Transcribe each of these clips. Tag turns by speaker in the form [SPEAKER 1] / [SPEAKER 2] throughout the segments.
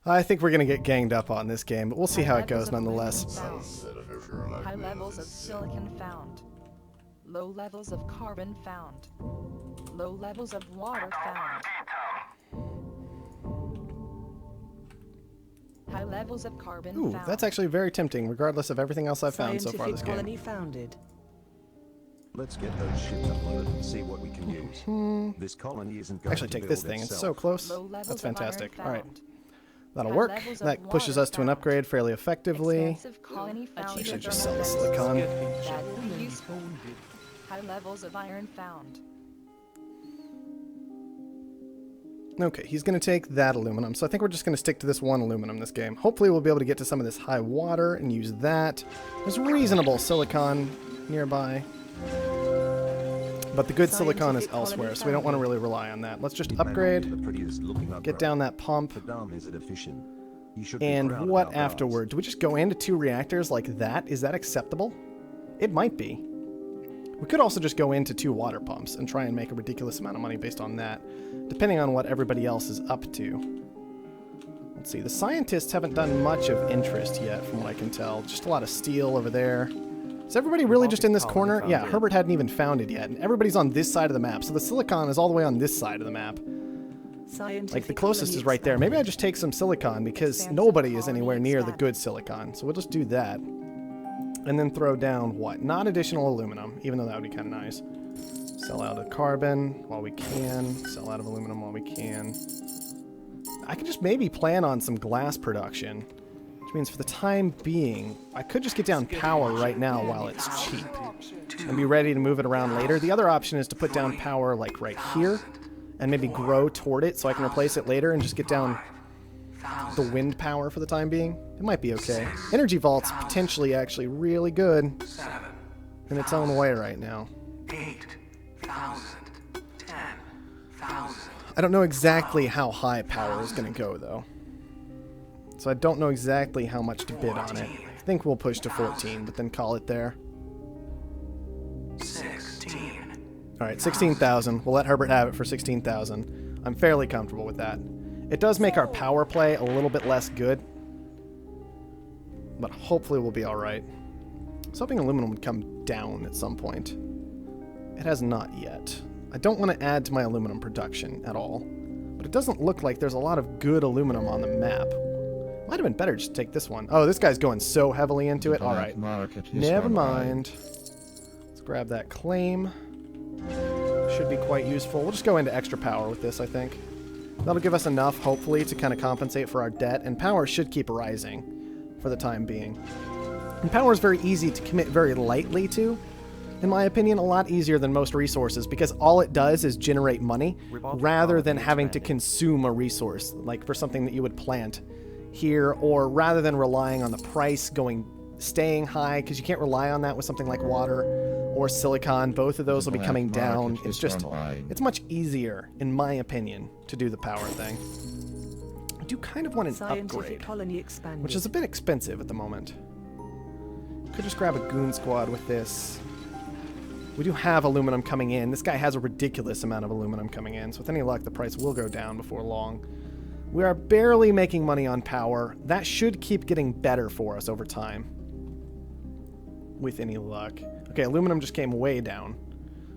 [SPEAKER 1] I think we're going to get ganged up on this game, but we'll see how it goes nonetheless.
[SPEAKER 2] High levels of silicon found. Low levels of carbon found. Low levels of water found. High levels of carbon
[SPEAKER 1] Ooh,
[SPEAKER 2] found.
[SPEAKER 1] that's actually very tempting, regardless of everything else I've found so far this game.
[SPEAKER 3] Colony founded.
[SPEAKER 4] Let's get those ships uploaded and see what we can use. This colony isn't going
[SPEAKER 1] Actually,
[SPEAKER 4] to
[SPEAKER 1] take this
[SPEAKER 4] build
[SPEAKER 1] thing. It's
[SPEAKER 4] itself.
[SPEAKER 1] so close.
[SPEAKER 2] Low levels
[SPEAKER 1] That's
[SPEAKER 2] of iron
[SPEAKER 1] fantastic. All right.
[SPEAKER 2] found.
[SPEAKER 1] That'll
[SPEAKER 2] High
[SPEAKER 1] work.
[SPEAKER 2] levels of
[SPEAKER 1] That pushes
[SPEAKER 2] water
[SPEAKER 1] us to an
[SPEAKER 2] found.
[SPEAKER 1] upgrade fairly effectively.
[SPEAKER 2] Expansive colony found.
[SPEAKER 1] I should just sell the silicon.
[SPEAKER 2] That's useful. High levels of iron found.
[SPEAKER 1] Okay, he's going to take that aluminum. So I think we're just going to stick to this one aluminum this game. Hopefully we'll be able to get to some of this high water and use that. There's reasonable silicon nearby. But the good silicon is elsewhere, so we don't want to really rely on that. Let's just upgrade, get down that pump. And what afterward? Do we just go into 2 reactors like that? Is that acceptable? It might be. We could also just go into 2 water pumps and try and make a ridiculous amount of money based on that, depending on what everybody else is up to. Let's see, the scientists haven't done much of interest yet, from what I can tell. Just a lot of steel over there. Is everybody really just in this corner? Yeah, Herbert hadn't even found it yet, and everybody's on this side of the map, so the silicon is all the way on this side of the map. Like, the closest is right there. Maybe I just take some silicon, because nobody is anywhere near the good silicon, so we'll just do that. And then throw down, what? Not additional aluminum, even though that would be kind of nice. Sell out of carbon while we can. Sell out of aluminum while we can. I could just maybe plan on some glass production. Which means for the time being, I could just get down power right now while it's cheap. And be ready to move it around later. The other option is to put down power like right here. And maybe grow toward it so I can replace it later and just get down the wind power for the time being. It might be okay. Energy Vault's potentially actually really good in its own way right now. I don't know exactly how high power is going to go, though. So I don't know exactly how much to bid on it. I think we'll push to 14, but then call it there.
[SPEAKER 5] 16.
[SPEAKER 1] Alright, 16,000. We'll let Herbert have it for 16,000. I'm fairly comfortable with that. It does make our power play a little bit less good, but hopefully we'll be alright. I was hoping aluminum would come down at some point. It has not yet. I don't want to add to my aluminum production at all, but it doesn't look like there's a lot of good aluminum on the map. Might have been better just to take this one. Oh, this guy's going so heavily into it. Alright, never mind. Let's grab that claim. Should be quite useful. We'll just go into extra power with this, I think. That'll give us enough, hopefully, to kind of compensate for our debt, and power should keep rising for the time being. And power is very easy to commit very lightly to. In my opinion, a lot easier than most resources, because all it does is generate money, rather than having to consume a resource, like for something that you would plant here, or rather than relying on the price staying high, because you can't rely on that with something like water or silicon. Both of those will be coming down. It's much easier, in my opinion, to do the power thing. I do kind of want an upgrade, which is a bit expensive at the moment. Could just grab a Goon squad with this. We do have aluminum coming in. This guy has a ridiculous amount of aluminum coming in, so with any luck, the price will go down before long. We are barely making money on power. That should keep getting better for us over time, with any luck. Okay, aluminum just came way down,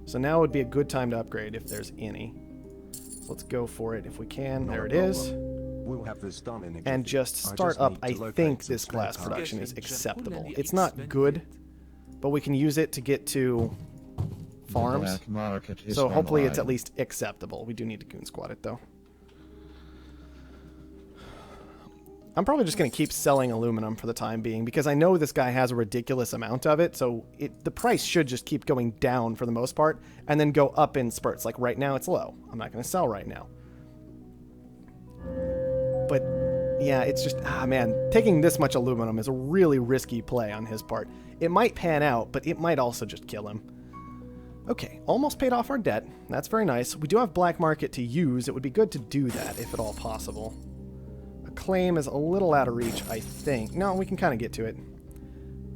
[SPEAKER 1] so now would be a good time to upgrade if there's any. So let's go for it if we can. There it is.
[SPEAKER 4] We'll have this done in
[SPEAKER 1] And just start up. I think this glass production is acceptable. It's not good, but we can use it to get to farms. So hopefully it's at least acceptable. We do need to Goon squad it, though. I'm probably just going to keep selling aluminum for the time being, because I know this guy has a ridiculous amount of it, so the price should just keep going down for the most part, and then go up in spurts. Like right now, it's low. I'm not going to sell right now. But yeah, it's just, man, taking this much aluminum is a really risky play on his part. It might pan out, but it might also just kill him. Okay, almost paid off our debt. That's very nice. We do have black market to use. It would be good to do that, if at all possible. A claim is a little out of reach, I think. No, we can kind of get to it.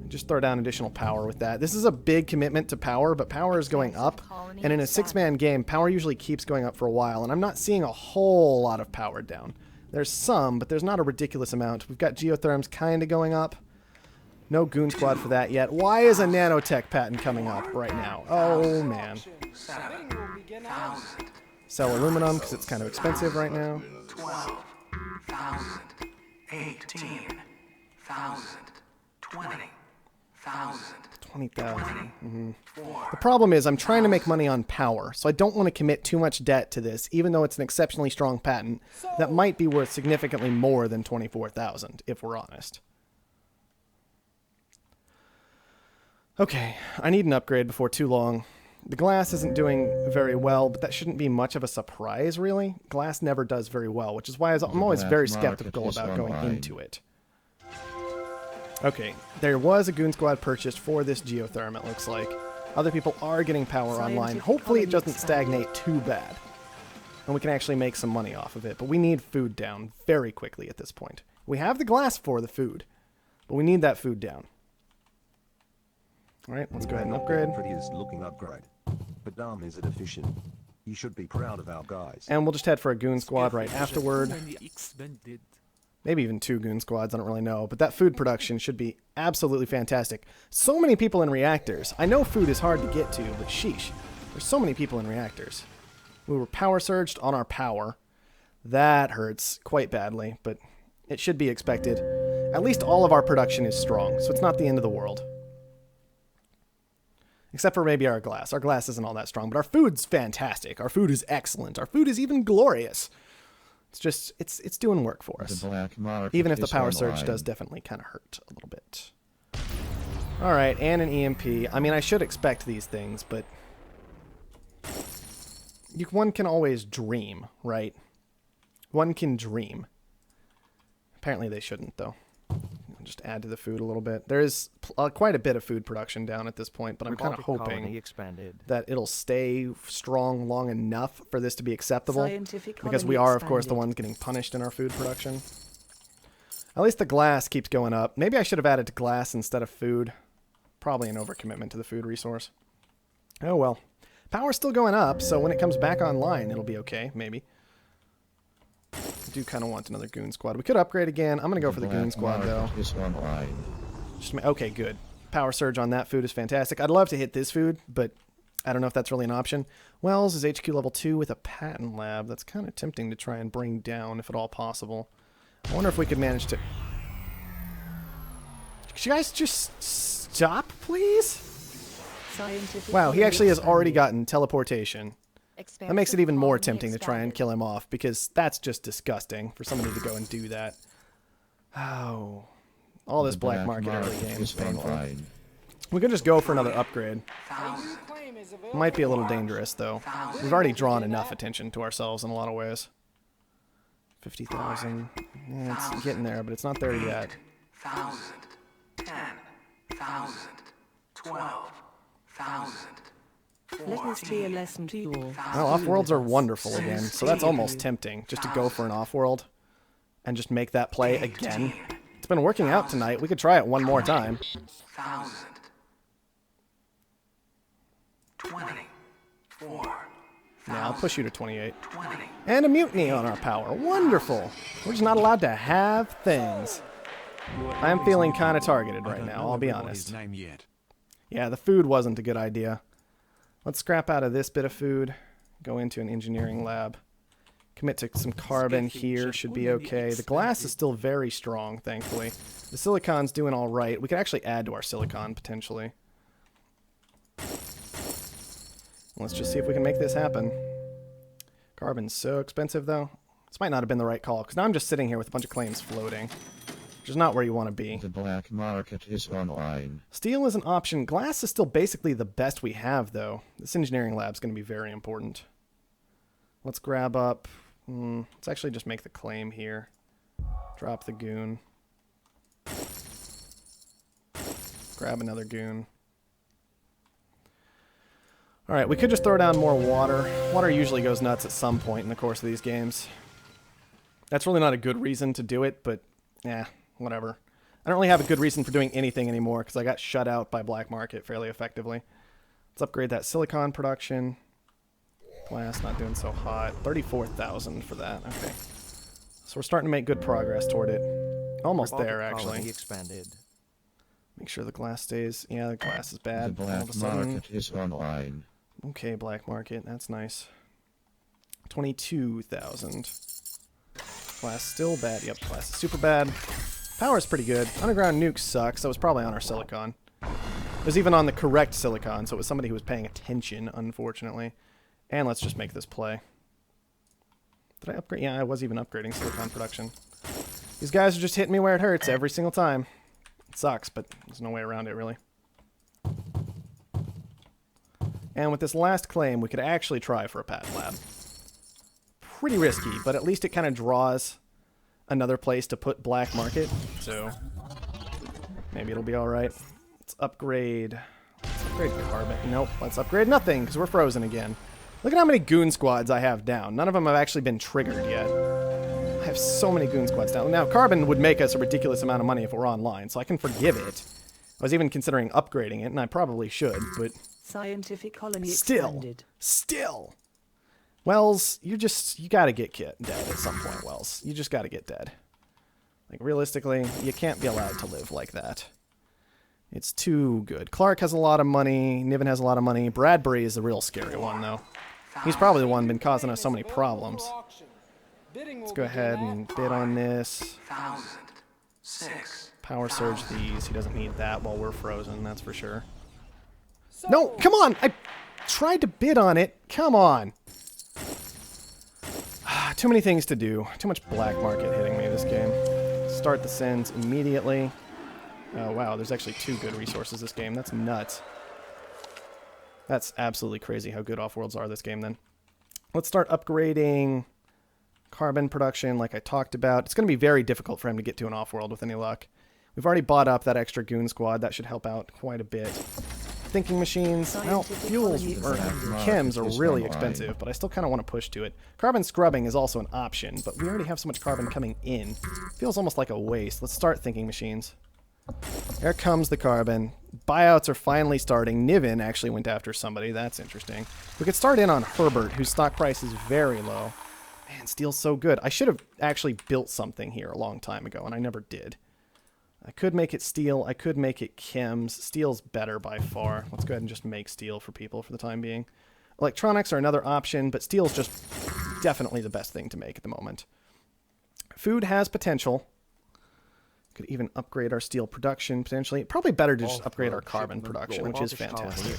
[SPEAKER 1] Just throw down additional power with that. This is a big commitment to power, but power is going up. And in a 6-man game, power usually keeps going up for a while, and I'm not seeing a whole lot of power down. There's some, but there's not a ridiculous amount. We've got geotherms kind of going up. No Goon Squad for that yet. Why is a nanotech patent coming up right now? Oh, man. Sell aluminum because it's kind of expensive right now.
[SPEAKER 3] 12,000, 18,000, 20,000.
[SPEAKER 1] 20,000. The problem is I'm trying to make money on power, so I don't want to commit too much debt to this, even though it's an exceptionally strong patent that might be worth significantly more than 24,000, if we're honest. Okay, I need an upgrade before too long. The glass isn't doing very well, but that shouldn't be much of a surprise, really. Glass never does very well, which is why I'm always very skeptical about going into it. Okay, there was a Goon Squad purchased for this geotherm, it looks like. Other people are getting power online. Hopefully it doesn't stagnate too bad. And we can actually make some money off of it. But we need food down very quickly at this point. We have the glass for the food, but we need that food down. Alright, let's go ahead and upgrade.
[SPEAKER 4] Prettiest looking upgrade. But damn, is it efficient. You should be proud of our guys.
[SPEAKER 1] And we'll just head for a Goon Squad right afterward. Maybe even 2 Goon Squads, I don't really know. But that food production should be absolutely fantastic. So many people in reactors. I know food is hard to get to, but sheesh. There's so many people in reactors. We were power surged on our power. That hurts quite badly, but it should be expected. At least all of our production is strong, so it's not the end of the world. Except for maybe our glass. Our glass isn't all that strong, but our food's fantastic. Our food is excellent. Our food is even glorious. It's just, it's doing work for us. Even if the power surge does definitely kind of hurt a little bit. Alright, and an EMP. I mean, I should expect these things, but one can always dream, right? One can dream. Apparently they shouldn't, though. I'll just add to the food a little bit. There is quite a bit of food production down at this point, but I'm kind of hoping that it'll stay strong long enough for this to be acceptable. Because we are, of course, the ones getting punished in our food production. At least the glass keeps going up. Maybe I should have added glass instead of food. Probably an overcommitment to the food resource. Oh well. Power's still going up, so when it comes back online, it'll be okay, maybe. I do kind of want another Goon Squad. We could upgrade again. I'm going to go for the Goon Squad, though. Okay, good. Power surge on that food is fantastic. I'd love to hit this food, but I don't know if that's really an option. Wells is HQ level 2 with a patent lab. That's kind of tempting to try and bring down, if at all possible. I wonder if we could manage to... Could you guys just stop, please? Wow, he actually has already gotten teleportation. That makes it even more tempting to try and kill him off, because that's just disgusting for somebody to go and do that. Oh. All this black market early game is painful. We could just go for another upgrade. Might be a little dangerous, though. We've already drawn enough attention to ourselves in a lot of ways. 50,000. Yeah, it's getting there, but it's not there yet.
[SPEAKER 3] 10,000, 12,000.
[SPEAKER 2] Let us be a lesson to you all.
[SPEAKER 1] Well, Offworlds are wonderful again, so that's almost tempting, just to go for an Offworld and just make that play again. It's been working out tonight. We could try it one more time.
[SPEAKER 3] 1,000. 24.
[SPEAKER 1] Yeah, I'll push you to 28.
[SPEAKER 3] 20.
[SPEAKER 1] And a mutiny on our power. Wonderful. We're just not allowed to have things. I am feeling kind of targeted right now, I'll be honest. Yeah, the food wasn't a good idea. Let's scrap out of this bit of food, go into an engineering lab, commit to some carbon here, should be okay. The glass is still very strong, thankfully. The silicon's doing all right. We could actually add to our silicon, potentially. Let's just see if we can make this happen. Carbon's so expensive, though. This might not have been the right call, because now I'm just sitting here with a bunch of claims floating. Which is not where you want to be.
[SPEAKER 5] The black market is online.
[SPEAKER 1] Steel is an option. Glass is still basically the best we have, though. This engineering lab is going to be very important. Let's grab up... let's actually just make the claim here. Drop the Goon. Grab another Goon. Alright, we could just throw down more water. Water usually goes nuts at some point in the course of these games. That's really not a good reason to do it, but... yeah. Whatever. I don't really have a good reason for doing anything anymore because I got shut out by black market fairly effectively. Let's upgrade that silicon production. Glass not doing so hot. 34,000 for that. Okay. So we're starting to make good progress toward it. Almost
[SPEAKER 6] Robotic
[SPEAKER 1] there, actually.
[SPEAKER 6] colony expanded.
[SPEAKER 1] Make sure the glass stays. Yeah, the glass is
[SPEAKER 5] The
[SPEAKER 1] bad. All of
[SPEAKER 5] black
[SPEAKER 1] a sudden.
[SPEAKER 5] market is online.
[SPEAKER 1] Okay, black market. That's nice. 22,000. Glass still bad. Yep, glass is super bad. Power's pretty good. Underground nuke sucks. That was probably on our silicon. It was even on the correct silicon, so it was somebody who was paying attention, unfortunately. And let's just make this play. Did I upgrade? Yeah, I was even upgrading silicon production. These guys are just hitting me where it hurts every single time. It sucks, but there's no way around it, really. And with this last claim, we could actually try for a patent lab. Pretty risky, but at least it kind of draws another place to put black market, so maybe it'll be alright. Let's upgrade. Let's upgrade carbon. Nope, let's upgrade nothing, because we're frozen again. Look at how many goon squads I have down. None of them have actually been triggered yet. I have so many goon squads down. Now, carbon would make us a ridiculous amount of money if we're online, so I can forgive it. I was even considering upgrading it, and I probably should, but
[SPEAKER 7] Scientific colony
[SPEAKER 1] still.
[SPEAKER 7] expanded.
[SPEAKER 1] Wells, you gotta get dead at some point, Wells. You just gotta get dead. Like, realistically, you can't be allowed to live like that. It's too good. Clark has a lot of money. Niven has a lot of money. Bradbury is the real scary one, though. He's probably the one been causing us so many problems. Let's go ahead and bid on this.
[SPEAKER 3] 1,006.
[SPEAKER 1] Power surge these. He doesn't need that while we're frozen, that's for sure. No, come on! I tried to bid on it. Come on! Too many things to do. Too much black market hitting me this game. Start the sends immediately. Oh, wow, there's actually 2 good resources this game. That's nuts. That's absolutely crazy how good Offworlds are this game, then. Let's start upgrading carbon production like I talked about. It's going to be very difficult for him to get to an Offworld with any luck. We've already bought up that extra goon squad. That should help out quite a bit. Thinking machines, well, fuels or chems are really expensive, but I still kind of want to push to it. Carbon scrubbing is also an option, but we already have so much carbon coming in. Feels almost like a waste. Let's start thinking machines. There comes the carbon. Buyouts are finally starting. Niven actually went after somebody. That's interesting. We could start in on Herbert, whose stock price is very low. Man, steel's so good. I should have actually built something here a long time ago, and I never did. I could make it steel. I could make it chems. Steel's better by far. Let's go ahead and just make steel for people for the time being. Electronics are another option, but steel's just definitely the best thing to make at the moment. Food has potential. Could even upgrade our steel production, potentially. Probably better to just upgrade our carbon production, which is fantastic.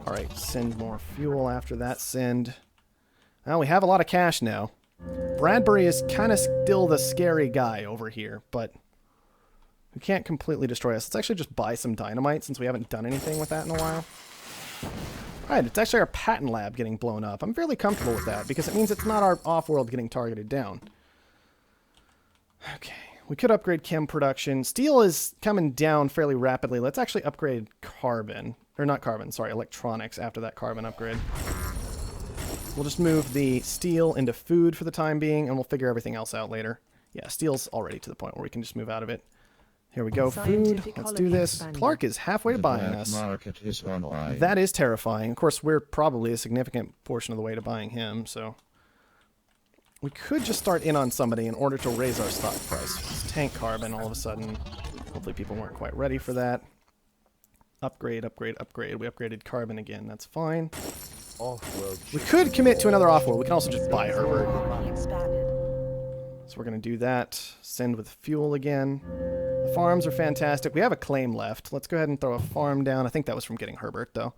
[SPEAKER 1] Alright, send more fuel after that send. Well, we have a lot of cash now. Bradbury is kind of still the scary guy over here, but we can't completely destroy us. Let's actually just buy some dynamite since we haven't done anything with that in a while. Alright, it's actually our patent lab getting blown up. I'm fairly comfortable with that because it means it's not our off-world getting targeted down. Okay, we could upgrade chem production. Steel is coming down fairly rapidly. Let's actually upgrade carbon. Or not carbon, sorry, electronics after that carbon upgrade. We'll just move the steel into food for the time being, and we'll figure everything else out later. Yeah, steel's already to the point where we can just move out of it. Here we go, food. Let's do this. Clark is halfway to buying us.
[SPEAKER 5] Market is online.
[SPEAKER 1] That is terrifying. Of course, we're probably a significant portion of the way to buying him, so we could just start in on somebody in order to raise our stock price. Let's tank carbon all of a sudden. Hopefully people weren't quite ready for that. Upgrade, upgrade, upgrade. We upgraded carbon again. That's fine. We could commit to another off-world. We can also just buy Herbert. So we're going to do that. Send with fuel again. The farms are fantastic. We have a claim left. Let's go ahead and throw a farm down. I think that was from getting Herbert, though.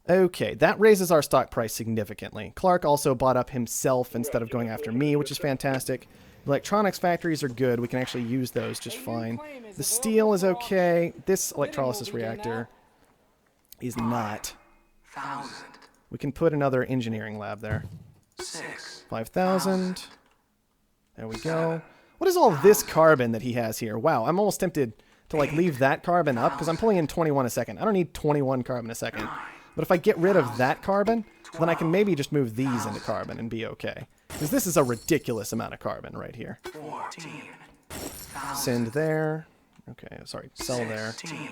[SPEAKER 1] Okay, that raises our stock price significantly. Clark also bought up himself instead of going after me, which is fantastic. Electronics factories are good. We can actually use those just fine. The steel is okay. This electrolysis reactor is not.
[SPEAKER 3] 1,000.
[SPEAKER 1] We can put another engineering lab there. 5,000. There we go. What is all this carbon that he has here? Wow, I'm almost tempted to like leave that carbon up because I'm pulling in 21 a second. I don't need 21 carbon a second. But if I get rid of that carbon, then I can maybe just move these into carbon and be okay. Because this is a ridiculous amount of carbon right here.
[SPEAKER 3] 14.
[SPEAKER 1] Send there. Okay, sorry, sell there.
[SPEAKER 3] 16.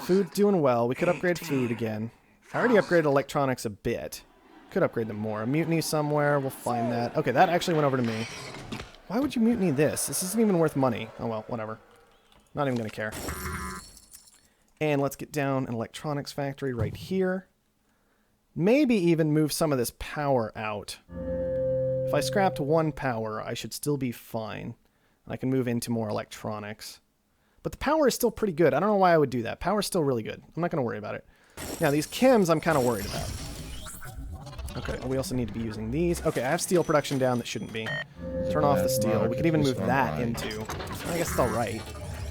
[SPEAKER 1] Food's doing well. We could upgrade food again. I already upgraded electronics a bit. Could upgrade them more. A mutiny somewhere. We'll find that. Okay, that actually went over to me. Why would you mutiny this? This isn't even worth money. Oh, well, whatever. Not even going to care. And let's get down an electronics factory right here. Maybe even move some of this power out. If I scrapped one power, I should still be fine. I can move into more electronics. But the power is still pretty good. I don't know why I would do that. Power's still really good. I'm not going to worry about it. Now, these chems I'm kind of worried about. Okay, we also need to be using these. Okay, I have steel production down that shouldn't be. Turn off the steel. We could even move that into... I guess it's alright.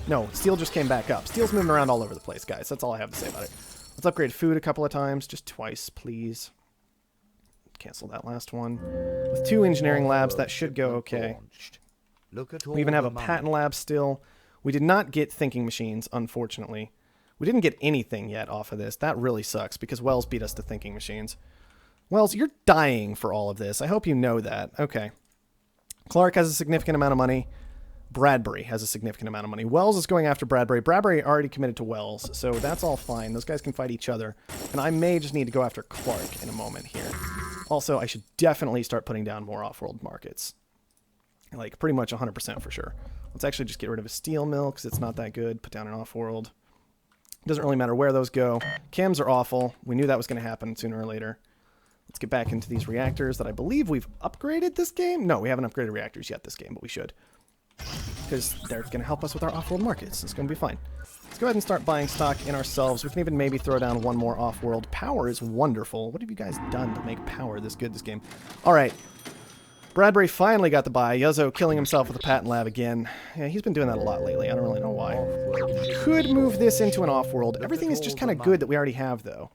[SPEAKER 1] No, steel just came back up. Steel's moving around all over the place, guys. That's all I have to say about it. Let's upgrade food a couple of times. Just twice, please. Cancel that last one. With 2 engineering labs, that should go okay. We even have a patent lab still. We did not get thinking machines, unfortunately. We didn't get anything yet off of this. That really sucks, because Wells beat us to thinking machines. Wells, you're dying for all of this. I hope you know that. Okay. Clark has a significant amount of money. Bradbury has a significant amount of money. Wells is going after Bradbury. Bradbury already committed to Wells, so that's all fine. Those guys can fight each other. And I may just need to go after Clark in a moment here. Also, I should definitely start putting down more off-world markets. Like, pretty much 100% for sure. Let's actually just get rid of a steel mill, because it's not that good. Put down an off-world. Doesn't really matter where those go. Chems are awful. We knew that was going to happen sooner or later. Let's get back into these reactors that I believe we've upgraded this game. No, we haven't upgraded reactors yet this game, but we should. Because they're going to help us with our off-world markets. It's going to be fine. Let's go ahead and start buying stock in ourselves. We can even maybe throw down one more off-world. Power is wonderful. What have you guys done to make power this good this game? All right. Bradbury finally got the buy. Yuzzo killing himself with a patent lab again. Yeah, he's been doing that a lot lately. I don't really know why. Could move this into an off-world. Everything is just kind of good that we already have, though.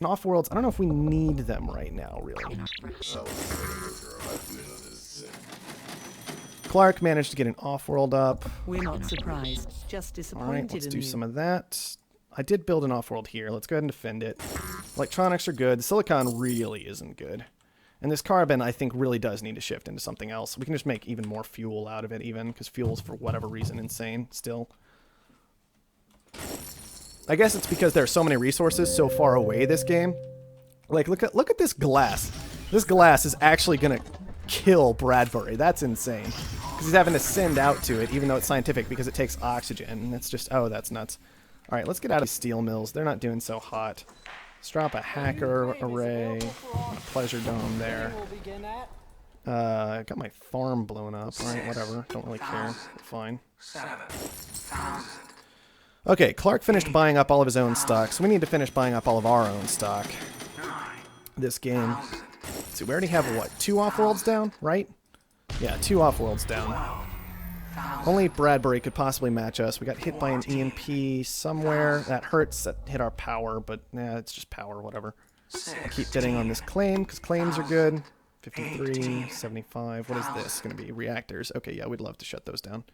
[SPEAKER 1] And off-worlds, I don't know if we need them right now, really. Clark managed to get an off-world up.
[SPEAKER 7] We're not surprised, just disappointed.
[SPEAKER 1] Alright, let's do
[SPEAKER 7] in
[SPEAKER 1] some
[SPEAKER 7] you.
[SPEAKER 1] of that. I did build an off-world here. Let's go ahead and defend it. Electronics are good. The silicon really isn't good. And this carbon, I think, really does need to shift into something else. We can just make even more fuel out of it, even, because fuel's, for whatever reason, insane still. I guess it's because there are so many resources so far away this game. Like, look at this glass. This glass is actually going to kill Bradbury. That's insane. Because he's having to send out to it, even though it's scientific, because it takes oxygen. And it's just, oh, that's nuts. All right, let's get out of steel mills. They're not doing so hot. Let's drop a hacker array and a pleasure dome there. Got my farm blown up. All right, whatever. Don't really care. Fine.
[SPEAKER 3] 7,000.
[SPEAKER 1] Okay, Clark finished buying up all of his own stock, so we need to finish buying up all of our own stock. This game. So we already have, what, 2 off-worlds down, right? Yeah, 2 off-worlds down. Only Bradbury could possibly match us. We got hit by an EMP somewhere. That hurts. That hit our power, but nah, it's just power, whatever. I'll keep bidding on this claim, because claims are good. 53, 75. What is this going to be? Reactors. Okay, yeah, we'd love to shut those down.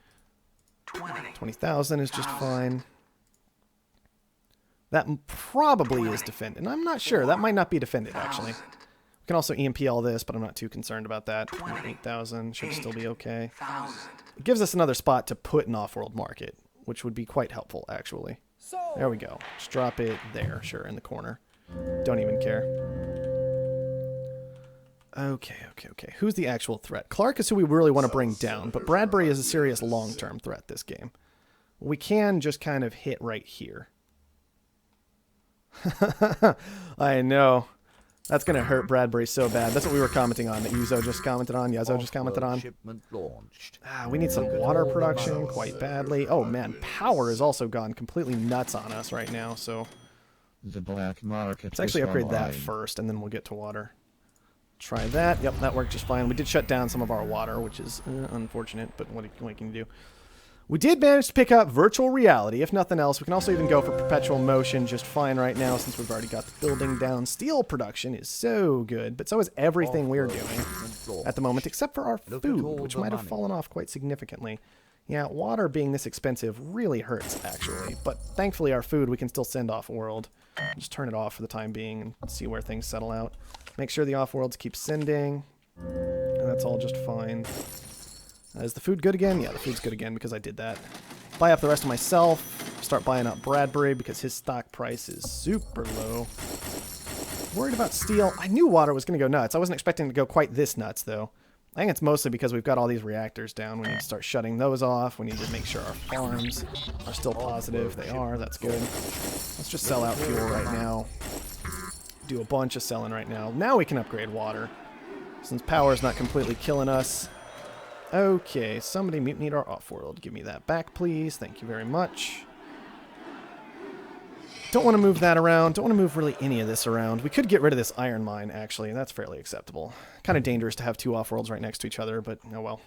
[SPEAKER 1] 20,000 is just fine. That probably is defended. And I'm not sure. That might not be defended, actually. We can also EMP all this, but I'm not too concerned about that. 8,000 should still be okay. It gives us another spot to put an off-world market, which would be quite helpful, actually. There we go. Just drop it there, sure, in the corner. Don't even care. Okay. Who's the actual threat? Clark is who we really want to bring down, but Bradbury is a serious long-term threat this game. We can just kind of hit right here. I know. That's going to hurt Bradbury so bad. That's what we were commenting on, that Yuzzo just commented on. We need some water production quite badly. Oh, man. Power is also gone completely nuts on us right now, so...
[SPEAKER 5] The black market.
[SPEAKER 1] Let's actually upgrade that first, and then we'll get to water. Try that. Yep, that worked just fine. We did shut down some of our water, which is unfortunate, but what can you do? We did manage to pick up virtual reality, if nothing else. We can also even go for perpetual motion just fine right now, since we've already got the building down. Steel production is so good, but so is everything we're doing at the moment, except for our food, which might have fallen off quite significantly. Yeah, water being this expensive really hurts, actually. But thankfully, our food we can still send off-world. Just turn it off for the time being and see where things settle out. Make sure the off-worlds keep sending. And that's all just fine. Is the food good again? Yeah, the food's good again because I did that. Buy up the rest of myself. Start buying up Bradbury because his stock price is super low. Worried about steel. I knew water was going to go nuts. I wasn't expecting it to go quite this nuts, though. I think it's mostly because we've got all these reactors down. We need to start shutting those off. We need to make sure our farms are still positive. They are. That's good. Let's just sell out fuel right now. Do a bunch of selling right now. Now we can upgrade water, since power is not completely killing us. Okay, somebody mutinied our Offworld. Give me that back, please. Thank you very much. Don't want to move that around. Don't want to move really any of this around. We could get rid of this iron mine, actually. That's fairly acceptable. Kind of dangerous to have two Offworlds right next to each other, but oh well.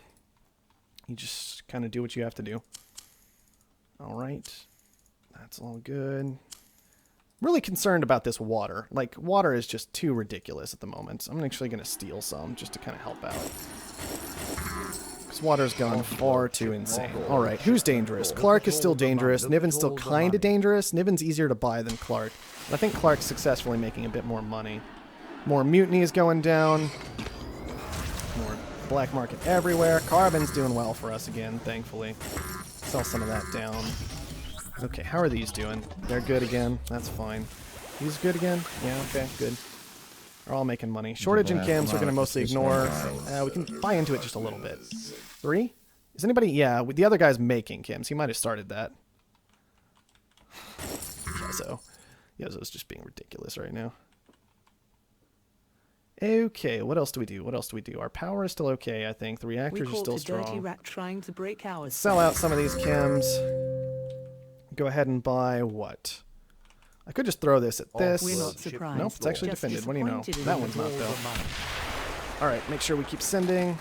[SPEAKER 1] You just kind of do what you have to do. All right. That's all good. Really concerned about this water. Like, water is just too ridiculous at the moment. I'm actually going to steal some just to kind of help out. Because water's gone far too insane. Alright, who's dangerous? Clark is still dangerous. Niven's still kind of dangerous. Niven's easier to buy than Clark. But I think Clark's successfully making a bit more money. More mutiny is going down. More black market everywhere. Carbon's doing well for us again, thankfully. Sell some of that down. Okay, how are these doing? They're good again. That's fine. These good again? Yeah, okay, good. They're all making money. Shortage in chems we're going to mostly ignore. We can buy into it just a little bit. 3? Is anybody... Yeah, the other guy's making chems. He might have started that. Yozo's just being ridiculous right now. Okay, what else do we do? What else do we do? Our power is still okay, I think. The reactors are still strong.
[SPEAKER 7] Dirty rat trying to break ours.
[SPEAKER 1] Sell out some of these chems. Go ahead and buy what? I could just throw this at this.
[SPEAKER 7] We're not surprised.
[SPEAKER 1] Nope, it's actually
[SPEAKER 7] Just
[SPEAKER 1] defended. What do you know?
[SPEAKER 7] disappointed in
[SPEAKER 1] That
[SPEAKER 7] the
[SPEAKER 1] one's not,
[SPEAKER 7] goal
[SPEAKER 1] though.
[SPEAKER 7] of money.
[SPEAKER 1] Alright, make sure we keep sending.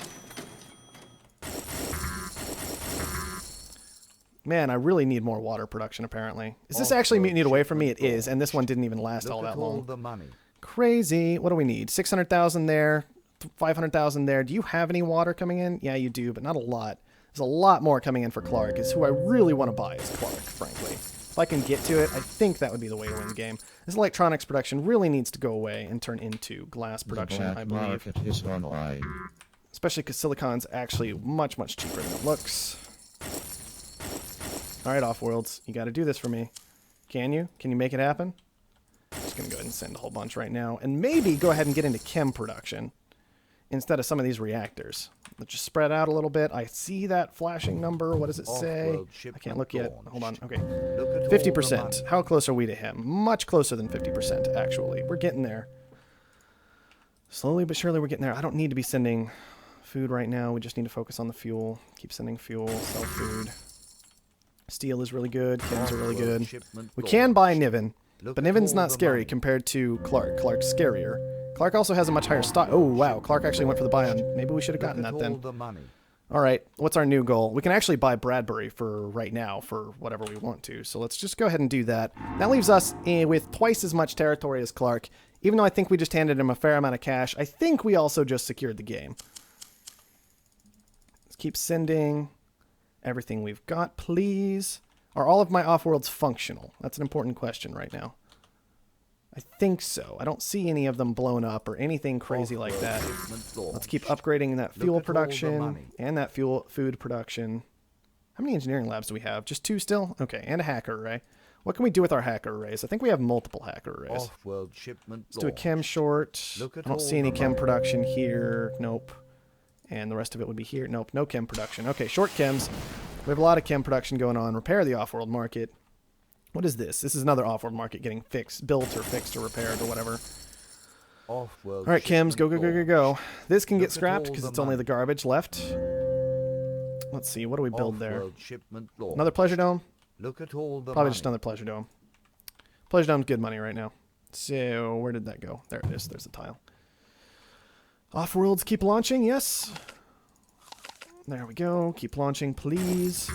[SPEAKER 1] Man, I really need more water production, apparently. Is this actually mutinied away from me? It is, and this one didn't even last all that long. Crazy. What do we need? 600,000 there, 500,000 there. Do you have any water coming in? Yeah, you do, but not a lot. There's a lot more coming in for Clark, is who I really want to buy is Clark, frankly. If I can get to it, I think that would be the way to win the game. This electronics production really needs to go away and turn into glass production, I believe.
[SPEAKER 5] Market is online.
[SPEAKER 1] Especially because silicon's actually much, much cheaper than it looks. Alright, Offworlds, you gotta do this for me. Can you? Can you make it happen? I'm just gonna go ahead and send a whole bunch right now. And maybe go ahead and get into chem production instead of some of these reactors. Let's just spread out a little bit. I see that flashing number. What does it say? I can't look yet. Hold on. Okay. 50%. How close are we to him? Much closer than 50%, actually. We're getting there. Slowly but surely we're getting there. I don't need to be sending food right now. We just need to focus on the fuel. Keep sending fuel. Sell food. Steel is really good. Chems are really good. We can buy Niven, but Niven's not scary compared to Clark. Clark's scarier. Clark also has a much higher stock. Oh, wow. Clark actually went for the buy-on. Maybe we should have gotten that then. All right. What's our new goal? We can actually buy Bradbury for right now for whatever we want to. So let's just go ahead and do that. That leaves us with twice as much territory as Clark. Even though I think we just handed him a fair amount of cash, I think we also just secured the game. Let's keep sending everything we've got, please. Are all of my Offworlds functional? That's an important question right now. I think so. I don't see any of them blown up or anything crazy like that. Let's keep upgrading that fuel production and that food production. How many engineering labs do we have? Just 2 still? Okay, and a hacker array. What can we do with our hacker arrays? I think we have multiple hacker arrays. Let's do a chem short. I don't see any chem production here. Nope. And the rest of it would be here. Nope, no chem production. Okay, short chems. We have a lot of chem production going on. Repair the Offworld market. What is this? This is another Offworld market getting fixed, built or fixed or repaired or whatever. All right, chems, go, go, go, go, go. This can get scrapped because it's only the garbage left. Let's see, what do we build there? Another pleasure dome? Probably just another pleasure dome. Pleasure dome's good money right now. So where did that go? There it is. There's the tile. Offworlds keep launching, yes. There we go. Keep launching, please.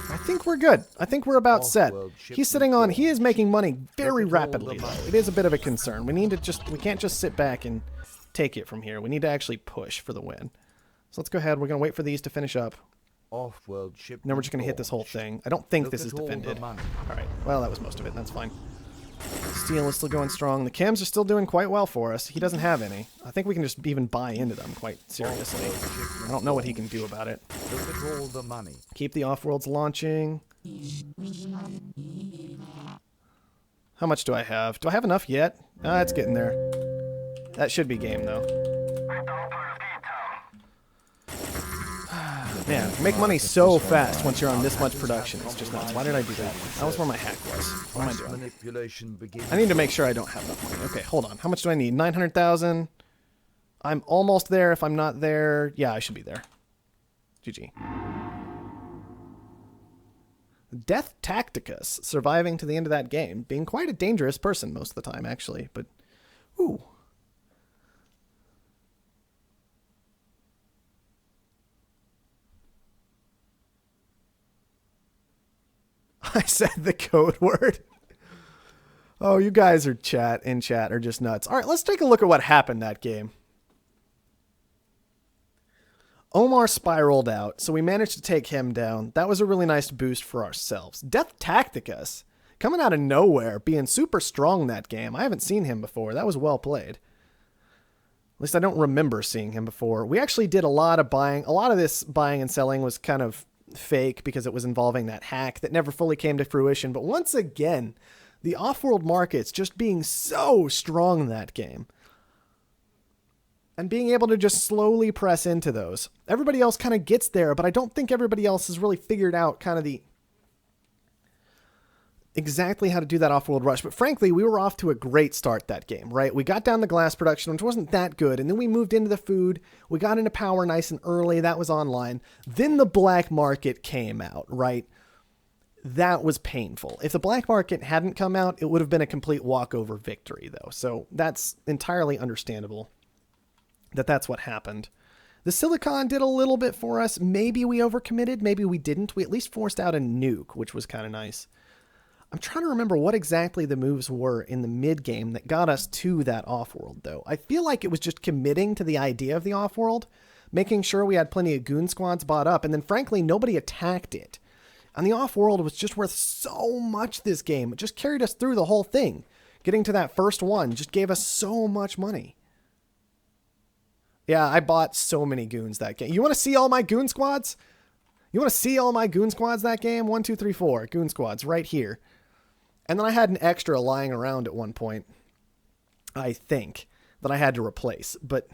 [SPEAKER 1] I think we're good. I think we're about set. He's sitting on... He is making money very rapidly, though. It is a bit of a concern. We need to just... We can't just sit back and take it from here. We need to actually push for the win. So let's go ahead. We're going to wait for these to finish up. Then we're just going to hit this whole thing. I don't think this is defended. All right. Well, that was most of it. That's fine. Steel is still going strong. The chems are still doing quite well for us. He doesn't have any. I think we can just even buy into them quite seriously. I don't know what he can do about it. Keep the Offworlds launching. How much do I have? Do I have enough yet? Ah, it's getting there. That should be game, though. Man, make money so fast once you're on this much production. It's just nuts. Why did I do that? That was where my hack was. What am I doing?
[SPEAKER 4] Manipulation begins.
[SPEAKER 1] I need to make sure I don't have enough money. Okay, hold on. How much do I need? 900,000. I'm almost there. If I'm not there, yeah, I should be there. GG. Death Tacticus, surviving to the end of that game, being quite a dangerous person most of the time, actually. But, ooh. I said the code word. Oh, you guys are in chat are just nuts. All right, let's take a look at what happened that game. Omar spiraled out, so we managed to take him down. That was a really nice boost for ourselves. Death Tacticus, coming out of nowhere, being super strong that game. I haven't seen him before. That was well played. At least I don't remember seeing him before. We actually did a lot of buying. A lot of this buying and selling was kind of fake because it was involving that hack that never fully came to fruition. But once again, the Offworld markets just being so strong in that game. And being able to just slowly press into those. Everybody else kind of gets there, but I don't think everybody else has really figured out kind of the exactly how to do that Offworld rush. But frankly, we were off to a great start that game, right? We got down the glass production, which wasn't that good. And then we moved into the food. We got into power nice and early. That was online. Then the black market came out, right? That was painful. If the black market hadn't come out, it would have been a complete walkover victory, though. So that's entirely understandable that that's what happened. The Silicon did a little bit for us. Maybe we overcommitted. Maybe we didn't. We at least forced out a nuke, which was kind of nice. I'm trying to remember what exactly the moves were in the mid game that got us to that Offworld, though. I feel like it was just committing to the idea of the Offworld, making sure we had plenty of goon squads bought up, and then frankly, nobody attacked it. And the Offworld was just worth so much this game. It just carried us through the whole thing. Getting to that first one just gave us so much money. Yeah, I bought so many goons that game. You want to see all my goon squads? You want to see all my goon squads that game? 1, 2, 3, 4 goon squads right here. And then I had an extra lying around at one point, I think, that I had to replace. But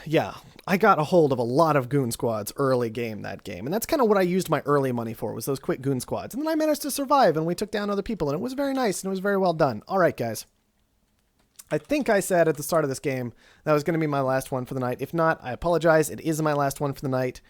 [SPEAKER 1] yeah, I got a hold of a lot of goon squads early game that game. And that's kind of what I used my early money for, was those quick goon squads. And then I managed to survive, and we took down other people, and it was very nice, and it was very well done. All right, guys. I think I said at the start of this game that was going to be my last one for the night. If not, I apologize. It is my last one for the night.